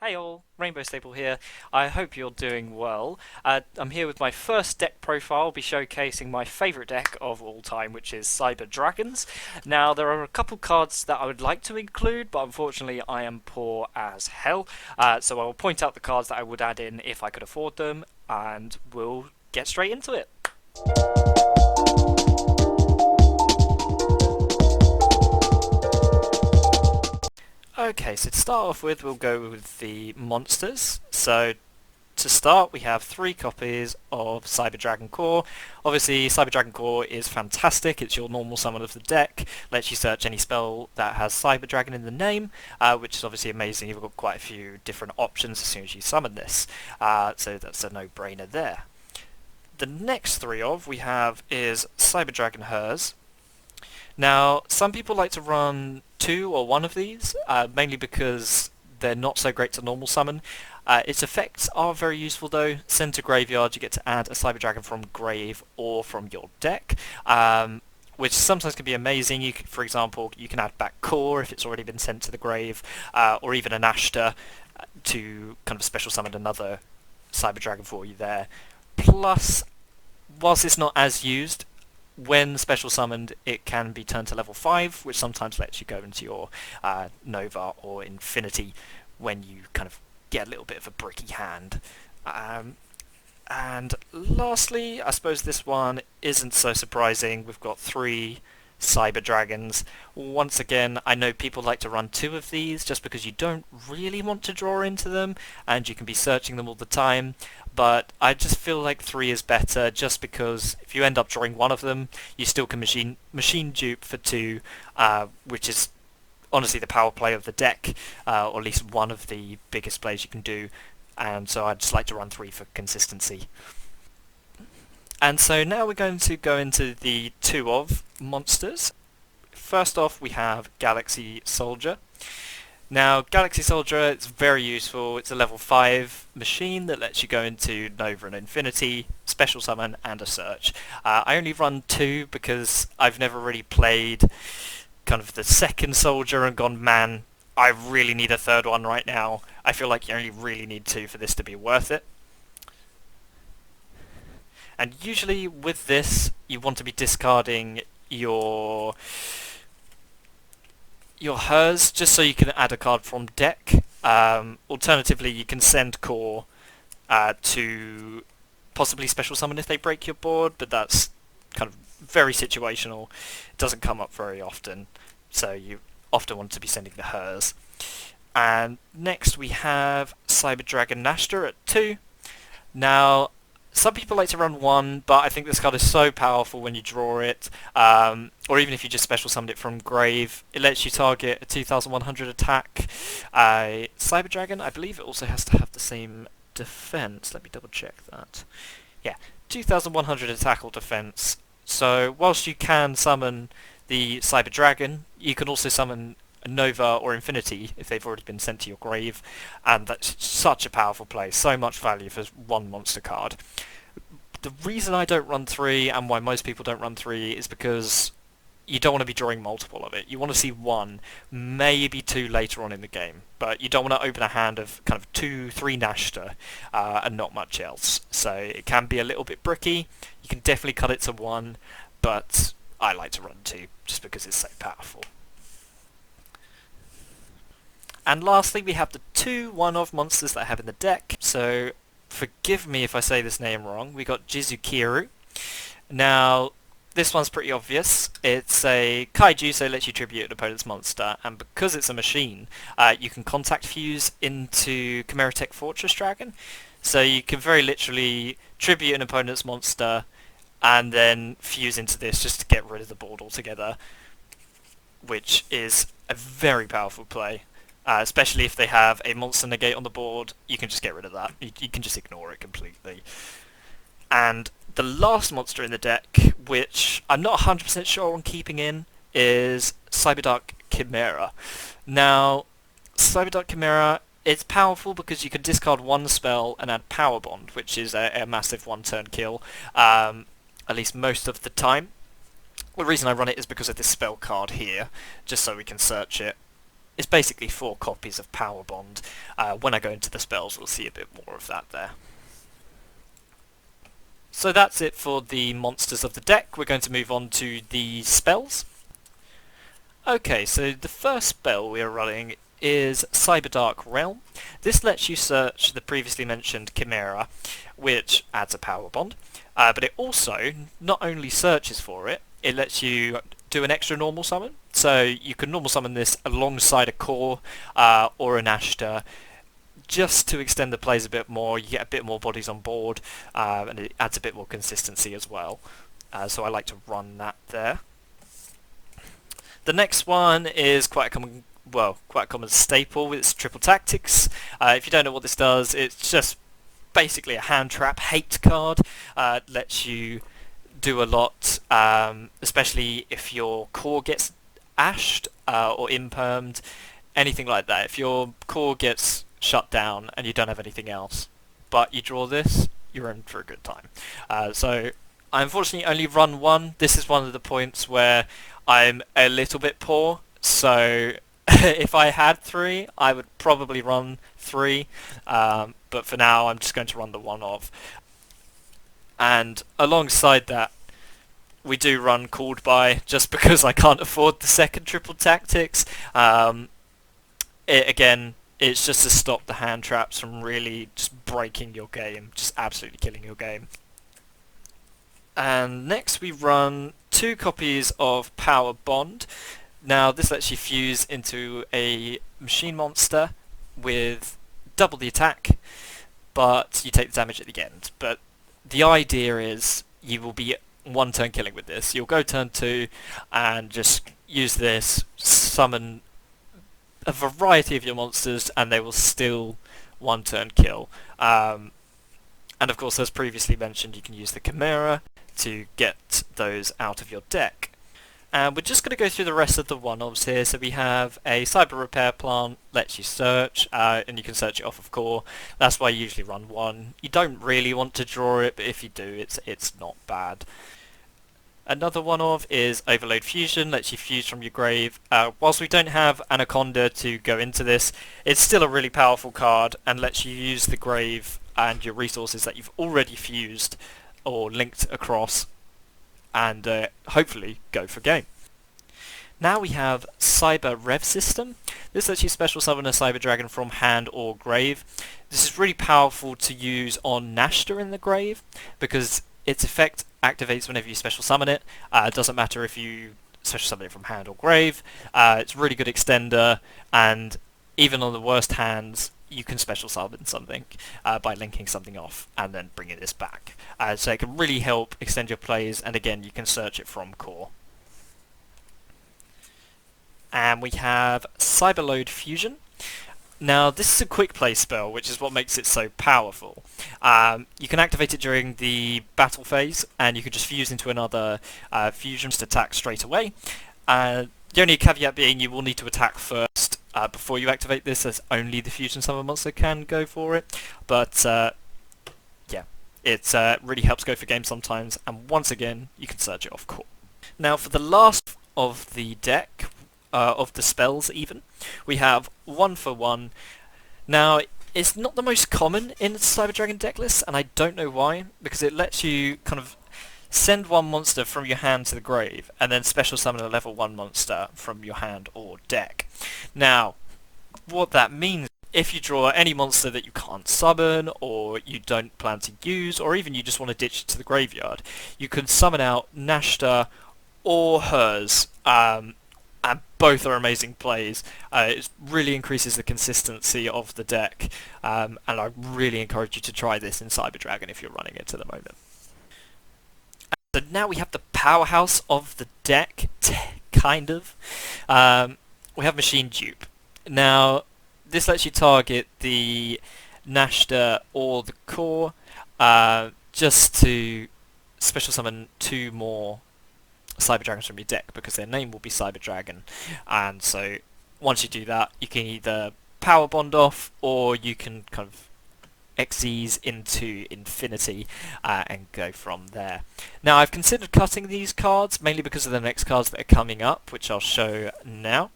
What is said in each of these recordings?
Hey all, Rainbow Staple here. I hope you're doing well. I'm here with my first deck profile. I'll be showcasing my favourite deck of all time, which is Cyber Dragons. Now, there are a couple cards that I would like to include, but unfortunately I am poor as hell. So I will point out the cards that I would add in if I could afford them, and we'll get straight into it. Okay, so to start off with, we'll go with the monsters. So to start, we have 3 copies of Cyber Dragon Core. Obviously, Cyber Dragon Core is fantastic. It's your normal summon of the deck. Lets you search any spell that has Cyber Dragon in the name, which is obviously amazing. You've got quite a few different options as soon as you summon this. So that's a no-brainer there. The next 3 we have is Cyber Dragon Hers. Now, some people like to run 2 or 1 of these, mainly because they're not so great to normal summon. Its effects are very useful though. Send to graveyard, you get to add a Cyber Dragon from grave or from your deck, which sometimes can be amazing. You could, for example, you can add back Core if it's already been sent to the grave, or even an Ashta to kind of special summon another Cyber Dragon for you there. Plus, whilst it's not as used, when special summoned, it can be turned to level 5, which sometimes lets you go into your Nova or Infinity when you kind of get a little bit of a bricky hand. And lastly, I suppose this one isn't so surprising. We've got 3 Cyber Dragons. Once again, I know people like to run 2 of these just because you don't really want to draw into them and you can be searching them all the time, but I just feel like 3 is better just because if you end up drawing 1 of them, you still can machine dupe for 2, which is honestly the power play of the deck, or at least one of the biggest plays you can do, and so I just like to run 3 for consistency. And so now we're going to go into the 2 of monsters. First off, we have Galaxy Soldier. Now, Galaxy Soldier is very useful. It's a level 5 machine that lets you go into Nova and Infinity, special summon, and a search. I only run 2 because I've never really played kind of the second Soldier and gone, man, I really need a third one right now. I feel like you only really need 2 for this to be worth it. And usually with this, you want to be discarding your Hers just so you can add a card from deck. Alternatively, you can send Core to possibly special summon if they break your board, but that's kind of very situational. It doesn't come up very often, so you often want to be sending the Hers. And next we have Cyber Dragon Nashta at 2. Now, some people like to run 1, but I think this card is so powerful when you draw it, or even if you just special summoned it from grave. It lets you target a 2100 attack. Cyber Dragon, I believe it also has to have the same defense. Let me double check that. Yeah, 2100 attack or defense. So whilst you can summon the Cyber Dragon, you can also summon a Nova or Infinity if they've already been sent to your grave, and that's such a powerful play, so much value for 1 monster card. The reason I don't run 3 and why most people don't run 3 is because you don't want to be drawing multiple of it. You want to see 1, maybe 2 later on in the game, but you don't want to open a hand of kind of 2, 3 Nashta and not much else. So it can be a little bit bricky. You can definitely cut it to 1, but I like to run 2 just because it's so powerful. And lastly, we have the 2 one-off monsters that I have in the deck. So, forgive me if I say this name wrong. We got Jizukiru. Now, this one's pretty obvious. It's a kaiju, so it lets you tribute an opponent's monster. And because it's a machine, you can contact fuse into Chimera Tech Fortress Dragon. So you can very literally tribute an opponent's monster and then fuse into this just to get rid of the board altogether, which is a very powerful play. Especially if they have a monster negate on the board, you can just get rid of that. You can just ignore it completely. And the last monster in the deck, which I'm not 100% sure on keeping in, is Cyberdark Chimera. Now, Cyberdark Chimera, it's powerful because you can discard 1 spell and add Power Bond, which is a massive 1-turn kill, at least most of the time. The reason I run it is because of this spell card here, just so we can search it. it's basically 4 copies of Power Bond. When I go into the spells, we'll see a bit more of that there. So that's it for the monsters of the deck. We're going to move on to the spells. Okay, so the first spell we are running is Cyberdark Realm. This lets you search the previously mentioned Chimera, which adds a power bond, but it also not only searches for it, it lets you do an extra normal summon. So you can normal summon this alongside a core or an Ashta, just to extend the plays a bit more. You get a bit more bodies on board, and it adds a bit more consistency as well. So I like to run that there. The next one is quite a common staple. It's Triple Tactics. If you don't know what this does, it's just basically a hand trap hate card. Lets you do a lot, especially if your core gets ashed or impermed, anything like that. If your core gets shut down and you don't have anything else, but you draw this, you're in for a good time. So I unfortunately only run one. This is one of the points where I'm a little bit poor, so if I had 3, I would probably run 3, but for now I'm just going to run the one of. And alongside that, we do run Called By, just because I can't afford the second Triple Tactics. Again, it's just to stop the hand traps from really just breaking your game, just absolutely killing your game. And next we run 2 copies of Power Bond. Now this lets you fuse into a machine monster with double the attack, but you take the damage at the end. But the idea is you will be 1 turn killing with this. You'll go turn 2 and just use this, summon a variety of your monsters, and they will still 1 turn kill. And of course, as previously mentioned, you can use the Chimera to get those out of your deck. And we're just going to go through the rest of the one-offs here. So we have a Cyber Repair Plant, lets you search, and you can search it off of core. That's why you usually run 1. You don't really want to draw it, but if you do, it's not bad. Another one-off is Overload Fusion, lets you fuse from your grave. Whilst we don't have Anaconda to go into this, it's still a really powerful card and lets you use the grave and your resources that you've already fused or linked across, and hopefully go for game. Now we have Cyber Rev System. This lets you special summon a Cyber Dragon from hand or grave. This is really powerful to use on Nashta in the grave, because its effect activates whenever you special summon it. It doesn't matter if you special summon it from hand or grave. It's a really good extender, and even on the worst hands, you can special summon something by linking something off and then bringing this back. So it can really help extend your plays, and again, you can search it from core. And we have Cyberload Fusion. Now, this is a quick play spell, which is what makes it so powerful. You can activate it during the battle phase, and you can just fuse into another fusion to attack straight away. The only caveat being you will need to attack first before you activate this, as only the fusion summon monster can go for it. But yeah, it really helps go for game sometimes, and once again, you can search it off core. Now, for the last of the deck, of the spells even, we have 1 for 1. Now, it's not the most common in Cyber Dragon deck lists, and I don't know why, because it lets you kind of send 1 monster from your hand to the grave, and then special summon a level 1 monster from your hand or deck. Now, what that means, if you draw any monster that you can't summon, or you don't plan to use, or even you just want to ditch it to the graveyard, you can summon out Nashta or hers, and both are amazing plays. It really increases the consistency of the deck, and I really encourage you to try this in Cyber Dragon if you're running it at the moment. So now we have the powerhouse of the deck, kind of. We have Machine Dupe. Now, this lets you target the Nashta or the core, just to special summon 2 more Cyber Dragons from your deck, because their name will be Cyber Dragon. And so once you do that, you can either power bond off, or you can kind of Xyz into infinity and go from there. Now, I've considered cutting these cards, mainly because of the next cards that are coming up, which I'll show now.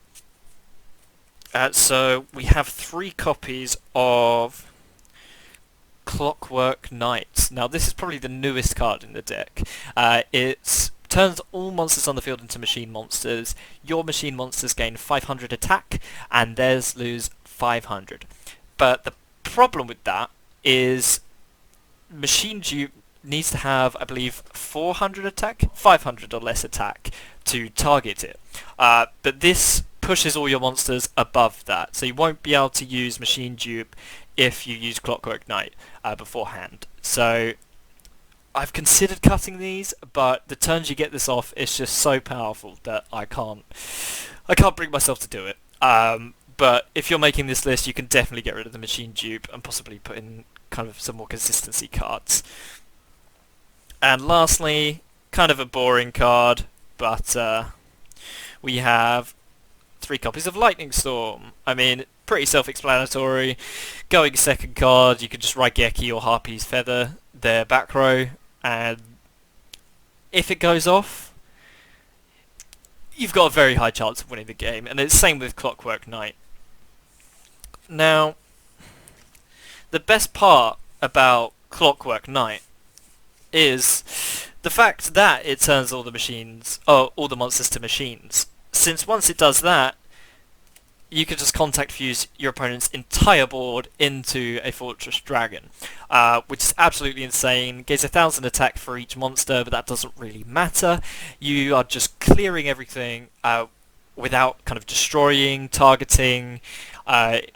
So we have 3 copies of Clockwork Night. Now this is probably the newest card in the deck. It turns all monsters on the field into machine monsters. Your machine monsters gain 500 attack, and theirs lose 500. But the problem with that is Machine Dupe needs to have, I believe, 400 attack, 500 or less attack to target it. But this pushes all your monsters above that, so you won't be able to use Machine Dupe if you use Clockwork Night beforehand. So I've considered cutting these, but the turns you get this off is just so powerful that I can't bring myself to do it. But if you're making this list, you can definitely get rid of the Machine Dupe and possibly put in kind of some more consistency cards. And lastly, kind of a boring card, but we have 3 copies of Lightning Storm. I mean, pretty self-explanatory. Going second card, you can just Raigeki or Harpy's Feather their back row, and if it goes off, you've got a very high chance of winning the game, and it's the same with Clockwork Night. Now, the best part about Clockwork Night is the fact that it turns all the monsters to machines. Since once it does that, you can just contact fuse your opponent's entire board into a Fortress Dragon, which is absolutely insane. Gains 1,000 attack for each monster, but that doesn't really matter. You are just clearing everything without kind of destroying, targeting,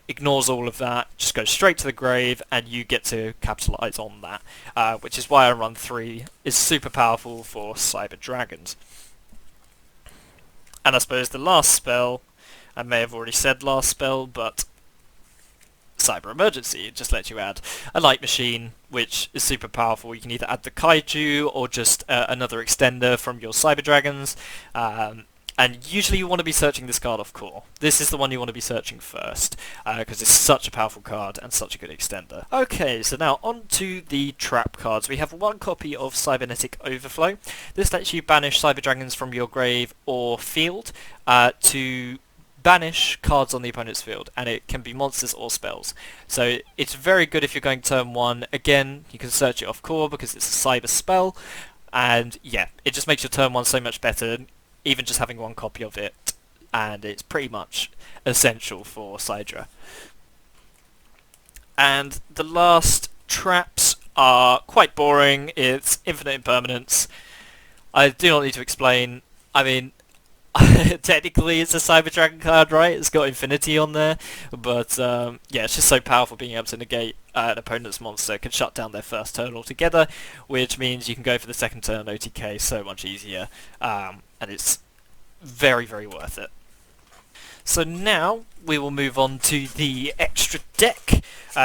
ignores all of that, just goes straight to the grave, and you get to capitalize on that, which is why I run 3 is super powerful for Cyber Dragons. And I suppose the last spell, I may have already said last spell, but Cyber Emergency. It just lets you add a light machine, which is super powerful. You can either add the Kaiju or just another extender from your Cyber Dragons. And usually you want to be searching this card off core. This is the one you want to be searching first, because it's such a powerful card and such a good extender. Okay, so now on to the trap cards. We have 1 copy of Cybernetic Overflow. This lets you banish Cyber Dragons from your grave or field to banish cards on the opponent's field, and it can be monsters or spells. So it's very good if you're going turn 1. Again, you can search it off core because it's a cyber spell, and yeah, it just makes your turn 1 so much better, even just having 1 copy of it, and it's pretty much essential for Cydra. And the last traps are quite boring. It's Infinite Impermanence. I do not need to explain. I mean, technically it's a Cyber Dragon card, right? It's got Infinity on there, but yeah, it's just so powerful being able to negate an opponent's monster. Can shut down their first turn altogether, which means you can go for the second turn OTK so much easier, and it's very, very worth it. So now we will move on to the extra deck.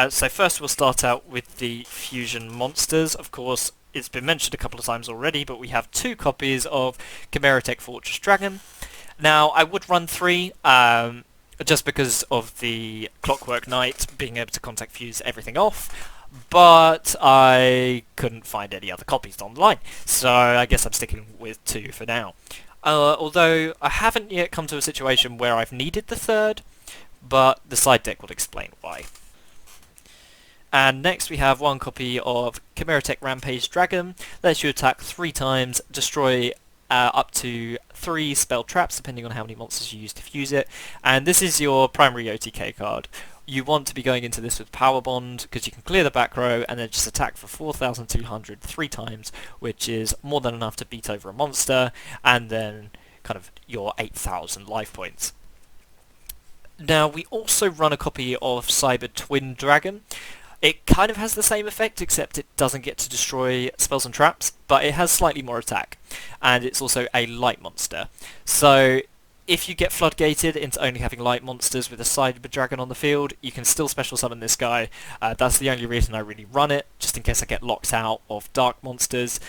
So first we'll start out with the fusion monsters. Of course, it's been mentioned a couple of times already, but we have 2 copies of Chimeratech Fortress Dragon. Now, I would run 3, just because of the Clockwork Night being able to contact fuse everything off, but I couldn't find any other copies online, so I guess I'm sticking with 2 for now. Although I haven't yet come to a situation where I've needed the 3rd, but the side deck will explain why. And next we have 1 copy of Chimeratech Rampage Dragon. Lets you attack 3 times, destroy up to 3 spell traps depending on how many monsters you use to fuse it. And this is your primary OTK card. You want to be going into this with Power Bond because you can clear the back row and then just attack for 4,200 3 times, which is more than enough to beat over a monster, and then kind of your 8,000 life points. Now we also run a copy of Cyber Twin Dragon. It kind of has the same effect, except it doesn't get to destroy spells and traps, but it has slightly more attack, and it's also a light monster. So if you get floodgated into only having light monsters with a Cyber Dragon on the field, you can still special summon this guy. That's the only reason I really run it, just in case I get locked out of dark monsters,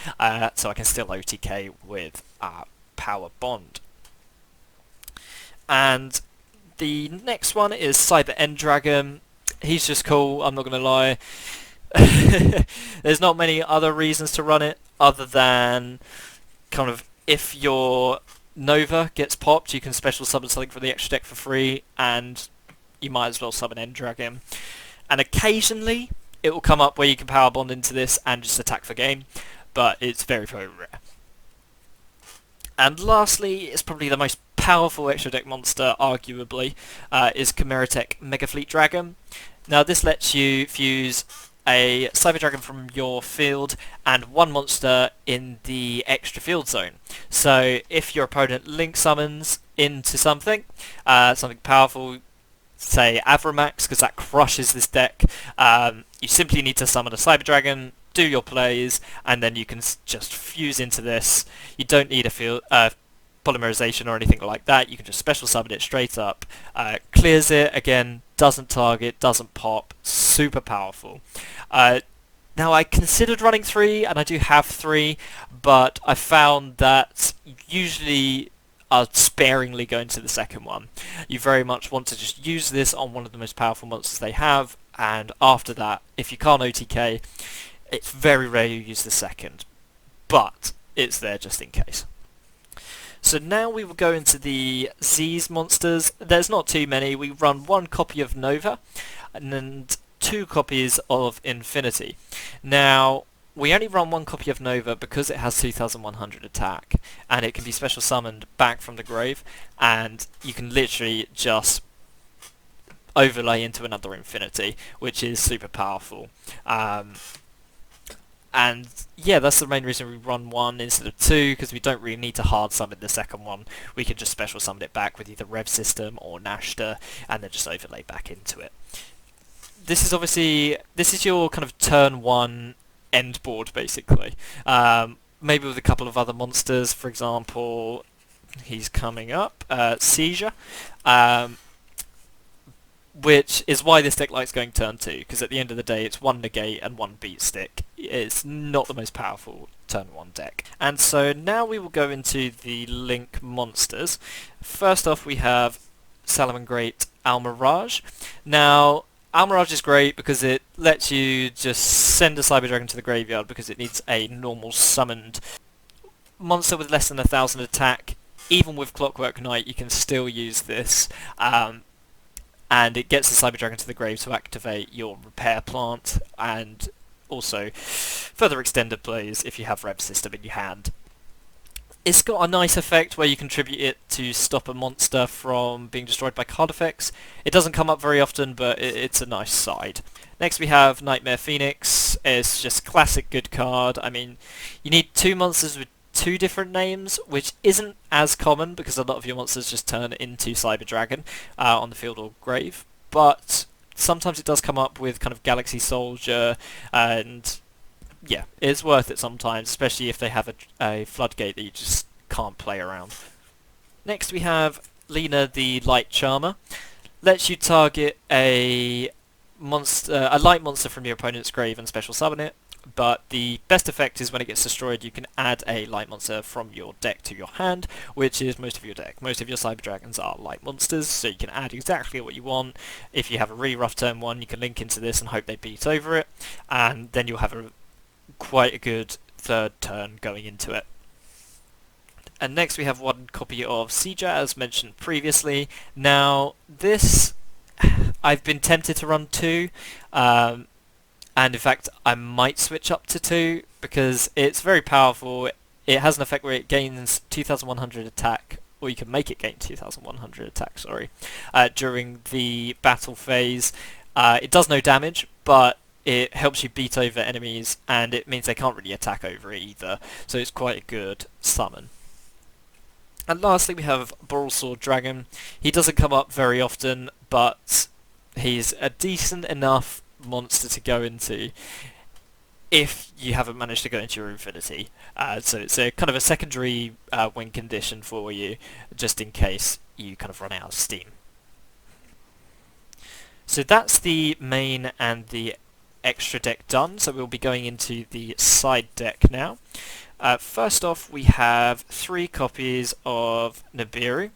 so I can still OTK with Power Bond. And the next one is Cyber End Dragon. He's just cool, I'm not going to lie. There's not many other reasons to run it, other than kind of if your Nova gets popped, you can special summon something from the extra deck for free, and you might as well summon End Dragon. And occasionally it will come up where you can power bond into this and just attack for game, but it's very, very rare. And lastly, it's probably the most powerful extra deck monster, arguably, is Chimeratech Mega Fleet Dragon. Now this lets you fuse a Cyber Dragon from your field and one monster in the extra field zone. So if your opponent link summons into something, something powerful, say Avramax, because that crushes this deck, you simply need to summon a Cyber Dragon, do your plays, and then you can just fuse into this. You don't need a field polymerization or anything like that. You can just special summon it straight up. Clears it, again, doesn't target, doesn't pop, super powerful. Now I considered running 3, and I do have 3, but I found that usually are sparingly going to the second one. You very much want to just use this on one of the most powerful monsters they have, and after that, if you can't OTK, it's very rare you use the second, but it's there just in case. So now we will go into the Z's monsters. There's not too many. We run 1 copy of Nova and 2 copies of Infinity. Now, we only run 1 copy of Nova because it has 2100 attack, and it can be special summoned back from the grave, and you can literally just overlay into another Infinity, which is super powerful. And yeah, that's the main reason we run 1 instead of 2, because we don't really need to hard summon the second one. We can just special summon it back with either Rev System or Nashta, and then just overlay back into it. This is your kind of turn 1 end board, basically. Maybe with a couple of other monsters, for example, he's coming up, Cydra. Which is why this deck likes going turn 2, because at the end of the day it's 1 negate and 1 beat stick. It's not the most powerful turn 1 deck. And so now we will go into the Link monsters. First off we have Salamangreat Almirage. Now Almirage is great because it lets you just send a Cyber Dragon to the graveyard because it needs a normal summoned monster with less than 1000 attack. Even with Clockwork Night you can still use this. And it gets the Cyber Dragon to the grave to activate your repair plant, and also further extended plays if you have Rev System in your hand. It's got a nice effect where you contribute it to stop a monster from being destroyed by card effects. It doesn't come up very often, but it's a nice side. Next we have Nightmare Phoenix. It's just classic good card. I mean, you need 2 monsters with 2 different names, which isn't as common because a lot of your monsters just turn into Cyber Dragon on the field or grave, but sometimes it does come up with kind of Galaxy Soldier, and yeah, it's worth it sometimes, especially if they have a floodgate that you just can't play around. Next we have Lena the Light Charmer. Lets you target a light monster from your opponent's grave and special summon it. But the best effect is when it gets destroyed, you can add a light monster from your deck to your hand, which is most of your deck. Most of your Cyber Dragons are light monsters, so you can add exactly what you want. If you have a really rough turn 1, you can link into this and hope they beat over it, and then you'll have quite a good third turn going into it. And next we have 1 copy of Cydra, as mentioned previously. Now, this, I've been tempted to run 2, and in fact I might switch up to 2 because it's very powerful. It has an effect where it gains 2100 attack, or you can make it gain 2100 attack, sorry, during the battle phase. It does no damage, but it helps you beat over enemies, and it means they can't really attack over it either, so it's quite a good summon. And lastly we have Borrelsword Dragon. He doesn't come up very often, but he's a decent enough monster to go into if you haven't managed to go into your Infinity. So it's a kind of a secondary win condition for you, just in case you kind of run out of steam. So that's the main and the extra deck done, so we'll be going into the side deck now. First off we have 3 copies of Nibiru.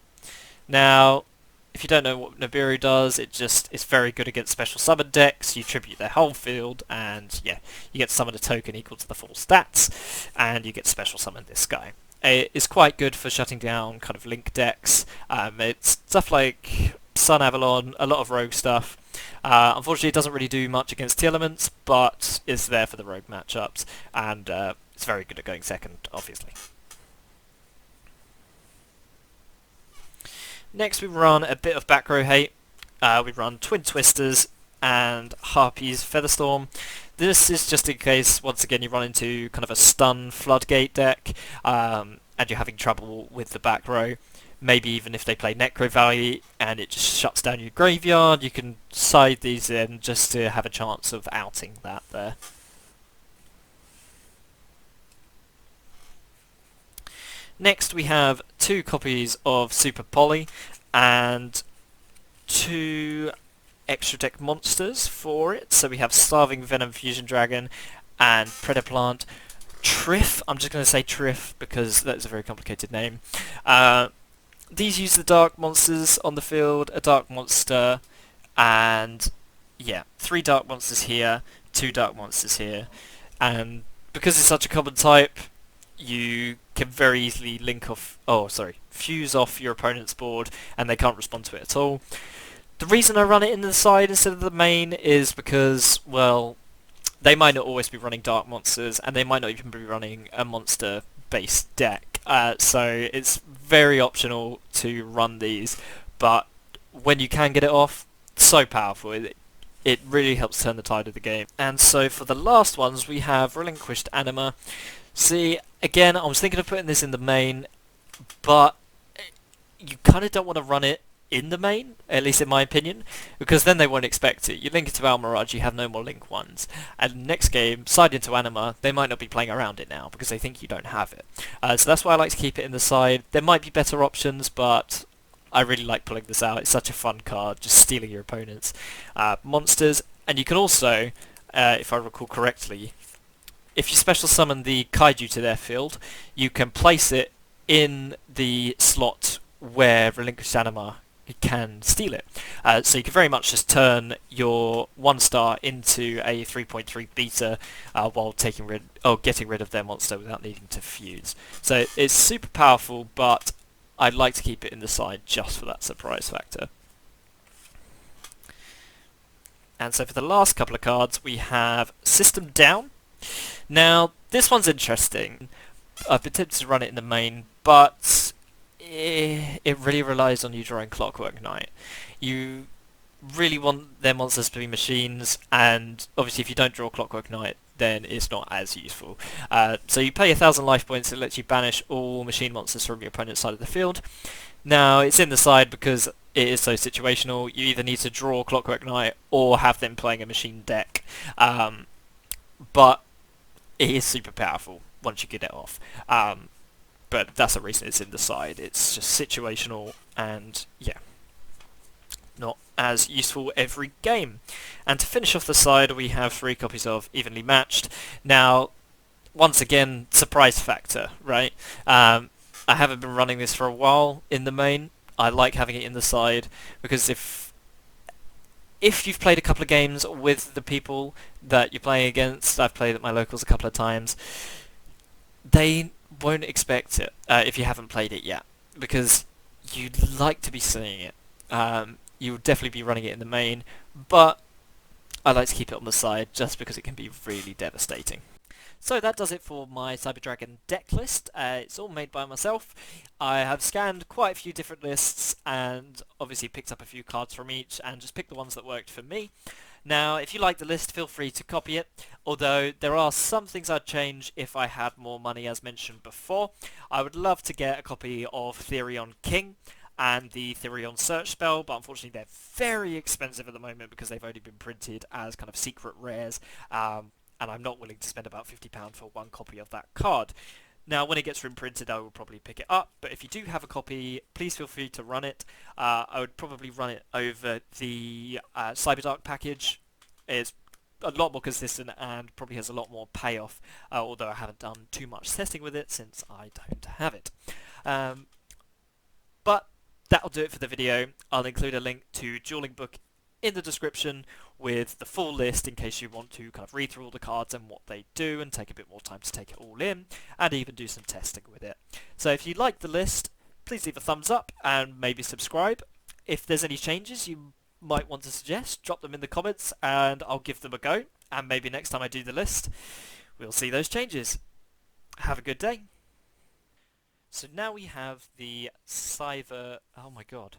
Now, if you don't know what Nibiru does, it's very good against special summon decks. You tribute their whole field, and yeah, you get to summon a token equal to the full stats, and you get to special summon this guy. It's quite good for shutting down kind of link decks. It's stuff like Sun Avalon, a lot of rogue stuff. Unfortunately, it doesn't really do much against the elements, but is there for the rogue matchups, and it's very good at going second, obviously. Next, we run a bit of back row hate. We run Twin Twisters and Harpy's Featherstorm. This is just in case, once again, you run into kind of a stun floodgate deck, and you're having trouble with the back row. Maybe even if they play Necro Valley and it just shuts down your graveyard, you can side these in just to have a chance of outing that there. Next, we have 2 copies of Super Poly and 2 extra deck monsters for it. So we have Starving Venom Fusion Dragon and Predaplant. Triff, I'm just going to say Triff because that's a very complicated name. These use the dark monsters on the field, a dark monster, and yeah, 3 dark monsters here, 2 dark monsters here. And because it's such a common type, you can very easily fuse off your opponent's board and they can't respond to it at all. The reason I run it in the side instead of the main is because, well, they might not always be running dark monsters, and they might not even be running a monster-based deck. So it's very optional to run these, but when you can get it off, it's so powerful. It really helps turn the tide of the game. And so for the last ones, we have Relinquished Anima. See, again, I was thinking of putting this in the main, but you kind of don't want to run it in the main, at least in my opinion, because then they won't expect it. You link it to Almirage, you have no more link ones, and next game, side into Anima, they might not be playing around it now because they think you don't have it. So that's why I like to keep it in the side. There might be better options, but I really like pulling this out. It's such a fun card, just stealing your opponent's monsters. And you can also, if I recall correctly, if you special summon the Kaiju to their field, you can place it in the slot where Relinquished Anima can steal it. So you can very much just turn your 1-star into a 3.3 beta while getting rid of their monster without needing to fuse. So it's super powerful, but I'd like to keep it in the side just for that surprise factor. And so for the last couple of cards, we have System Down. Now, this one's interesting. I've been tempted to run it in the main, but it really relies on you drawing Clockwork Night. You really want their monsters to be machines, and obviously if you don't draw Clockwork Night, then it's not as useful. So you pay 1,000 life points, it lets you banish all machine monsters from your opponent's side of the field. Now, it's in the side because it is so situational. You either need to draw Clockwork Night or have them playing a machine deck. But it is super powerful once you get it off. But that's the reason it's in the side. It's just situational and, yeah, not as useful every game. And to finish off the side, we have 3 copies of Evenly Matched. Now, once again, surprise factor, right? I haven't been running this for a while in the main. I like having it in the side because if you've played a couple of games with the people that you're playing against, I've played at my locals a couple of times, they won't expect it if you haven't played it yet, because you'd like to be seeing it. You'll definitely be running it in the main, but I like to keep it on the side just because it can be really devastating. So that does it for my Cyber Dragon deck list. It's all made by myself. I have scanned quite a few different lists and obviously picked up a few cards from each and just picked the ones that worked for me. Now, if you like the list, feel free to copy it, although there are some things I'd change if I had more money, as mentioned before. I would love to get a copy of Therion King and the Therion Search spell, but unfortunately they're very expensive at the moment because they've only been printed as kind of secret rares, and I'm not willing to spend about £50 for one copy of that card. Now, when it gets reprinted, I will probably pick it up, but if you do have a copy, please feel free to run it. I would probably run it over the Cyberdark package. It's a lot more consistent and probably has a lot more payoff, although I haven't done too much testing with it since I don't have it. But that'll do it for the video. I'll include a link to Duelingbook in the description with the full list in case you want to kind of read through all the cards and what they do and take a bit more time to take it all in and even do some testing with it. So if you like the list, please leave a thumbs up and maybe subscribe. If there's any changes you might want to suggest, drop them in the comments and I'll give them a go. And maybe next time I do the list, we'll see those changes. Have a good day. So now we have the Cydra... Oh my god.